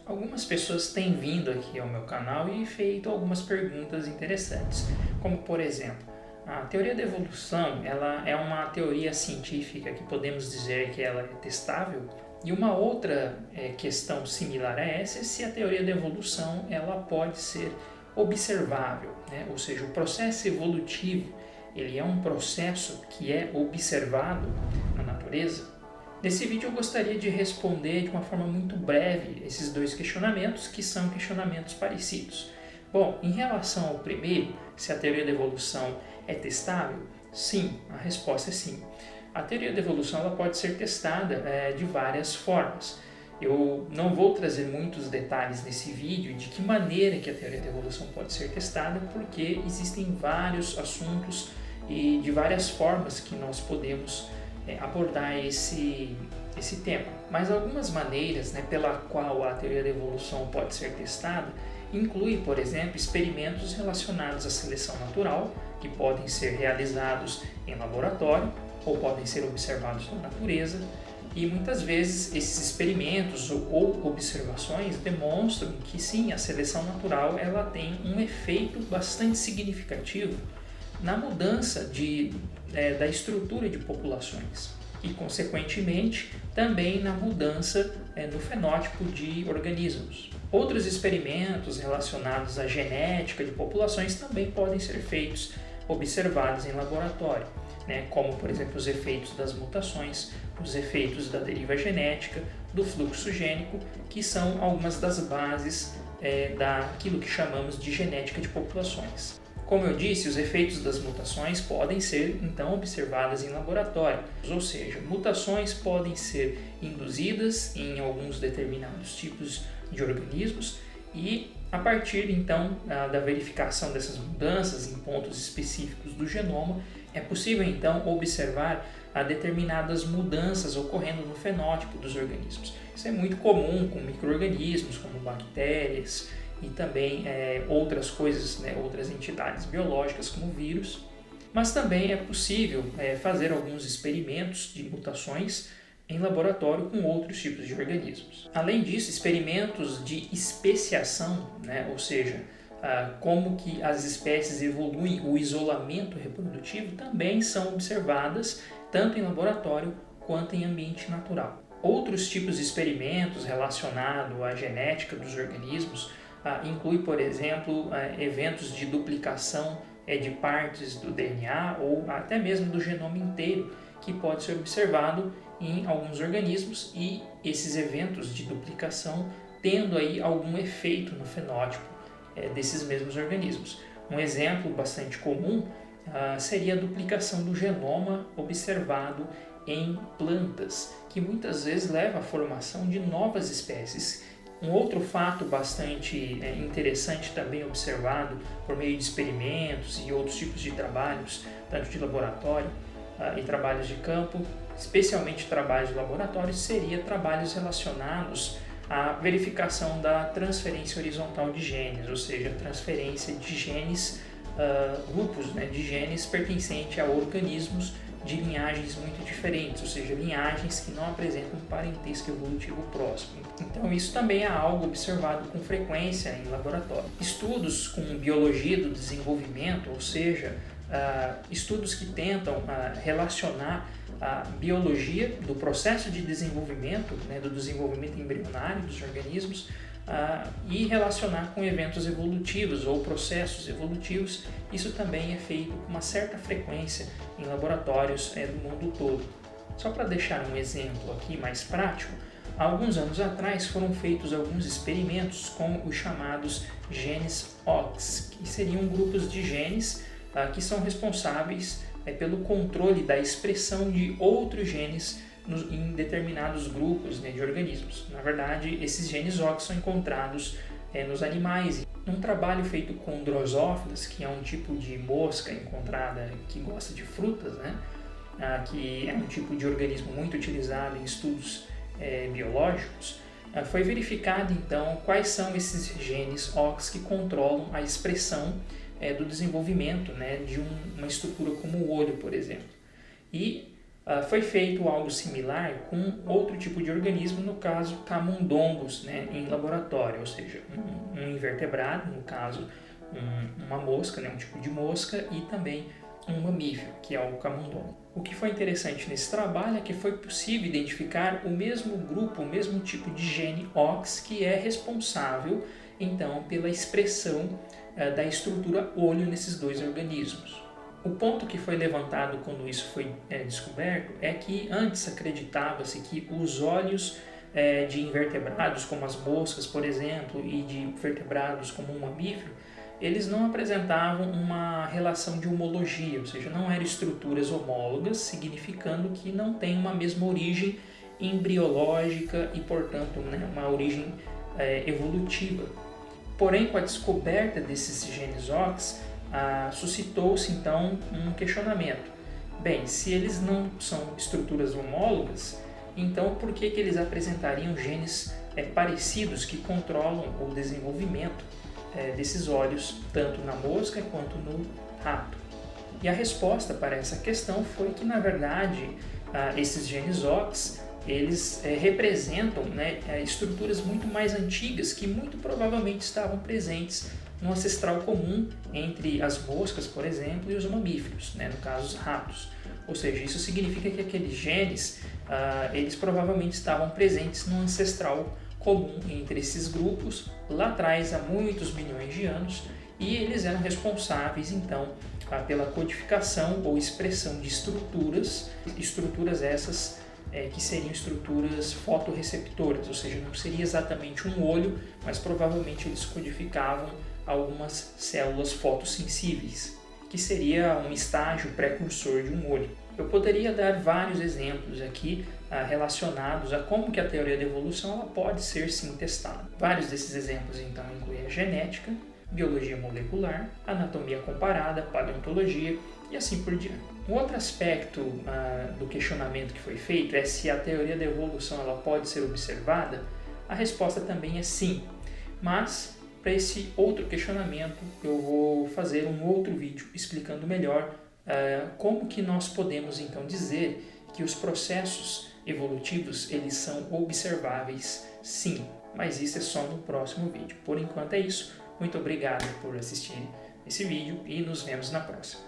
Algumas pessoas têm vindo aqui ao meu canal e feito algumas perguntas interessantes, como por exemplo, a teoria da evolução ela é uma teoria científica que podemos dizer que ela é testável? E uma outra questão similar a essa é se a teoria da evolução ela pode ser observável, né? Ou seja, o processo evolutivo ele é um processo que é observado na natureza. Nesse vídeo eu gostaria de responder de uma forma muito breve esses dois questionamentos, que são questionamentos parecidos. Bom, em relação ao primeiro, se a teoria da evolução é testável, sim, a resposta é sim. A teoria da evolução ela pode ser testada de várias formas. Eu não vou trazer muitos detalhes nesse vídeo de que maneira que a teoria da evolução pode ser testada, porque existem vários assuntos e de várias formas que nós podemos abordar esse tema. Mas algumas maneiras pela qual a teoria da evolução pode ser testada inclui, por exemplo, experimentos relacionados à seleção natural, que podem ser realizados em laboratório ou podem ser observados na natureza, e muitas vezes esses experimentos ou observações demonstram que sim, a seleção natural ela tem um efeito bastante significativo na mudança da estrutura de populações e, consequentemente, também na mudança no fenótipo de organismos. Outros experimentos relacionados à genética de populações também podem ser feitos, observados em laboratório, como, por exemplo, os efeitos das mutações, os efeitos da deriva genética, do fluxo gênico, que são algumas das bases daquilo que chamamos de genética de populações. Como eu disse, os efeitos das mutações podem ser, então, observadas em laboratório, ou seja, mutações podem ser induzidas em alguns determinados tipos de organismos e, a partir, então, da verificação dessas mudanças em pontos específicos do genoma, é possível, então, observar determinadas mudanças ocorrendo no fenótipo dos organismos. Isso é muito comum com micro-organismos, como bactérias, e também outras coisas, outras entidades biológicas como vírus, mas também é possível fazer alguns experimentos de mutações em laboratório com outros tipos de organismos. Além disso, experimentos de especiação, ou seja, como que as espécies evoluem, o isolamento reprodutivo, também são observadas tanto em laboratório quanto em ambiente natural. Outros tipos de experimentos relacionados à genética dos organismos inclui, por exemplo, eventos de duplicação de partes do DNA ou até mesmo do genoma inteiro, que pode ser observado em alguns organismos e esses eventos de duplicação tendo aí algum efeito no fenótipo desses mesmos organismos. Um exemplo bastante comum seria a duplicação do genoma observado em plantas, que muitas vezes leva à formação de novas espécies. Um outro fato bastante interessante também observado por meio de experimentos e outros tipos de trabalhos, tanto de laboratório e trabalhos de campo, especialmente trabalhos de laboratório, seria trabalhos relacionados à verificação da transferência horizontal de genes, ou seja, transferência de genes, grupos de genes pertencentes a organismos de linhagens muito diferentes, ou seja, linhagens que não apresentam um parentesco evolutivo próximo. Então isso também é algo observado com frequência em laboratório. Estudos com biologia do desenvolvimento, ou seja, estudos que tentam relacionar a biologia do processo de desenvolvimento, do desenvolvimento embrionário dos organismos, e relacionar com eventos evolutivos ou processos evolutivos. Isso também é feito com uma certa frequência em laboratórios do mundo todo. Só para deixar um exemplo aqui mais prático, há alguns anos atrás foram feitos alguns experimentos com os chamados genes OX, que seriam grupos de genes que são responsáveis pelo controle da expressão de outros genes em determinados grupos de organismos. Na verdade, esses genes OX são encontrados nos animais. Num trabalho feito com drosófilas, que é um tipo de mosca encontrada que gosta de frutas, que é um tipo de organismo muito utilizado em estudos biológicos, foi verificado então quais são esses genes OX que controlam a expressão do desenvolvimento de uma estrutura como o olho, por exemplo. E Foi feito algo similar com outro tipo de organismo, no caso camundongos, né, em laboratório, ou seja, um invertebrado, no caso uma mosca, né, um tipo de mosca, e também um mamífero, que é o camundongo. O que foi interessante nesse trabalho é que foi possível identificar o mesmo grupo, o mesmo tipo de gene OX que é responsável então pela expressão da estrutura olho nesses dois organismos. O ponto que foi levantado quando isso foi descoberto é que antes acreditava-se que os olhos de invertebrados, como as moscas, por exemplo, e de vertebrados como um mamífero, eles não apresentavam uma relação de homologia, ou seja, não eram estruturas homólogas, significando que não tem uma mesma origem embriológica e, portanto, né, uma origem evolutiva. Porém, com a descoberta desses genes OX, suscitou-se então um questionamento. Bem, se eles não são estruturas homólogas, então por que eles apresentariam genes parecidos que controlam o desenvolvimento desses olhos, tanto na mosca quanto no rato? E a resposta para essa questão foi que, na verdade, esses genes OX eles representam, né, estruturas muito mais antigas que muito provavelmente estavam presentes no ancestral comum entre as moscas, por exemplo, e os mamíferos, né, no caso os ratos. Ou seja, isso significa que aqueles genes eles provavelmente estavam presentes no ancestral comum entre esses grupos lá atrás, há muitos milhões de anos, e eles eram responsáveis então pela codificação ou expressão de estruturas essas que seriam estruturas fotorreceptoras, ou seja, não seria exatamente um olho, mas provavelmente eles codificavam algumas células fotossensíveis, que seria um estágio precursor de um olho. Eu poderia dar vários exemplos aqui relacionados a como que a teoria da evolução ela pode ser sim testada. Vários desses exemplos então incluem a genética, biologia molecular, anatomia comparada, paleontologia e assim por diante. Um outro aspecto do questionamento que foi feito é se a teoria da evolução ela pode ser observada. A resposta também é sim, mas para esse outro questionamento eu vou fazer um outro vídeo explicando melhor como que nós podemos então dizer que os processos evolutivos eles são observáveis sim, mas isso é só no próximo vídeo. Por enquanto é isso, muito obrigado por assistir esse vídeo e nos vemos na próxima.